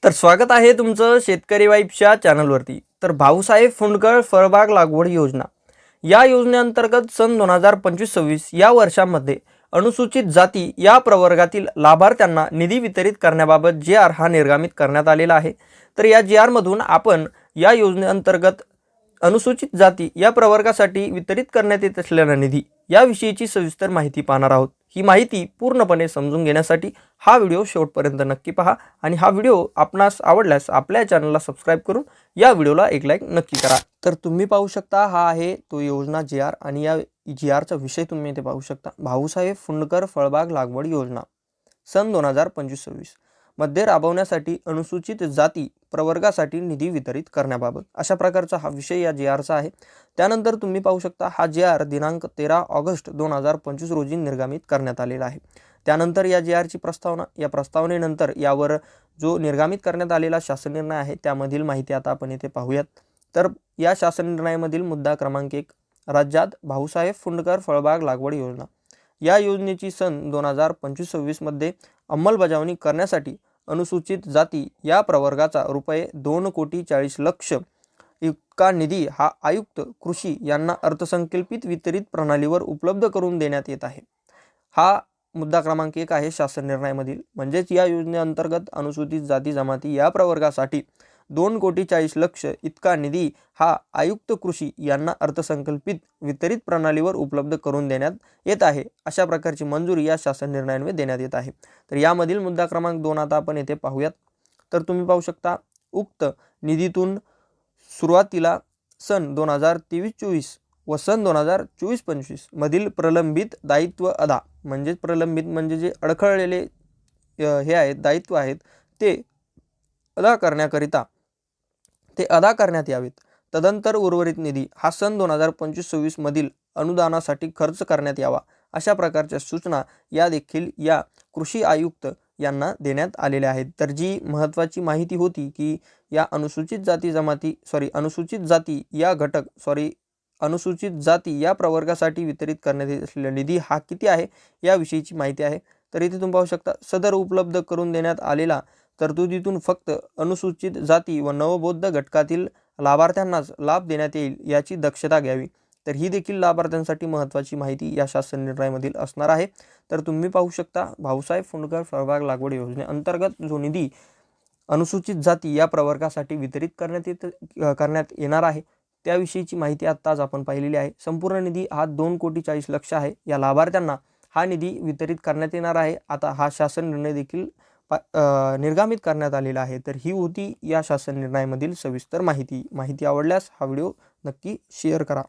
तर स्वागत आहे तुमचं शेतकरी वाईफच्या चॅनलवरती। तर भाऊसाहेब फुंडकर फळबाग लागवड योजना या योजनेअंतर्गत सन 2025-26 या वर्षामध्ये अनुसूचित जाती या प्रवर्गातील लाभार्थ्यांना निधी वितरित करण्याबाबत जी आर हा निर्गमित करण्यात आलेला आहे। तर या जी आर मधून आपण या योजनेअंतर्गत अनुसूचित जाती या प्रवर्गासाठी वितरित करण्यात येत असलेला निधी याविषयीची सविस्तर माहिती पाहणार आहोत। ही माहिती पूर्णपणे समजून घेण्यासाठी हा व्हिडिओ शेवटपर्यंत नक्की पहा आणि हा व्हिडिओ आपणास आवडल्यास आपल्या चॅनलला सबस्क्राइब करून या व्हिडिओला एक लाईक नक्की करा। तर तुम्ही पाहू शकता हा आहे तो योजना जी आर आणि या जी आरचा विषय तुम्ही इथे पाहू शकता। भाऊसाहेब फुंडकर फळबाग लागवड योजना सन 2025-26 मध्ये राबवण्यासाठी अनुसूचित जाती प्रवर्गासाठी निधी वितरित करण्याबाबत अशा प्रकारचा हा विषय या जी आरचा आहे। त्यानंतर तुम्ही पाहू शकता हा जी आर दिनांक 13 ऑगस्ट 2025 रोजी निर्गमित करण्यात आलेला आहे। त्यानंतर या जी आरची प्रस्तावना, या प्रस्तावनेनंतर यावर जो निर्गमित करण्यात आलेला शासन निर्णय आहे त्यामधील माहिती आता आपण इथे पाहूयात। तर या शासन निर्णयामधील मुद्दा क्रमांक 1, राज्यात भाऊसाहेब फुंडकर फळबाग लागवड योजना या योजनेची सन 2025-26 मध्ये अंमलबजावणी करण्यासाठी अनुसूचित जाती या प्रवर्गाचा ₹2,40,00,000 इतका निधी हा आयुक्त कृषी यांना अर्थसंकल्पित वितरित प्रणालीवर उपलब्ध करून देण्यात येत आहे। हा मुद्दा क्रमांक 1 आहे शासन निर्णयामधील। म्हणजेच या योजनेअंतर्गत अनुसूचित जाती जमाती या प्रवर्गासाठी 2,40,00,000 इतका निधी हा आयुक्त कृषी यांना अर्थसंकल्पित वितरित प्रणालीवर उपलब्ध करून देण्यात येत आहे। अशा प्रकारची मंजुरी या शासन निर्णयाने देण्यात येत आहे। तर यामधील मुद्दा क्रमांक 2 आता आपण येथे पाहूयात। तर तुम्ही पाहू शकता उक्त निधीतून सुरुवातीला सन 2023-24 व सन 2024-25 मधील प्रलंबित दायित्व अदा म्हणजे प्रलंबित म्हणजे जे अडखळलेले हे आहेत दायित्व आहेत ते अदा करण्याकरिता ते अदा करण्यात यावेत। तदनंतर उर्वरित निधी हा सन 2025-26 मधील अनुदानासाठी खर्च करण्यात यावा अशा प्रकारच्या सूचना या देखील या कृषी आयुक्त यांना देण्यात आलेल्या आहेत। तर जी महत्त्वाची माहिती होती की या अनुसूचित जाती या प्रवर्गासाठी वितरित करण्यात येत असलेला निधी हा किती आहे याविषयीची माहिती आहे। तर इथे तुम्ही पाहू शकता सदर उपलब्ध करून देण्यात आलेला तरतुदीतून फक्त अनुसूचित जाती व नवबौद्ध घटकातील लाभार्थ्यांनाच लाभ देण्यात येईल याची दक्षता घ्यावी। तर ही देखील लाभार्थ्यांसाठी महत्त्वाची माहिती या शासन निर्णयामधील असणार आहे। तर तुम्ही पाहू शकता भाऊसाहेब फुंडकर फळबाग लागवड योजनेअंतर्गत जो निधी अनुसूचित जाती या प्रवर्गासाठी वितरित करण्यात येणार आहे त्याविषयीची माहिती आत्ताच आपण पाहिलेली आहे। संपूर्ण निधी हा 2,40,00,000 आहे। या लाभार्थ्यांना हा निधी वितरित करण्यात येणार आहे। आता हा शासन निर्णय देखील निर्गमित करण्यात आलेला आहे। तर ही होती या शासन निर्णयामधील सविस्तर माहिती आवडल्यास हा व्हिडिओ नक्की शेअर करा।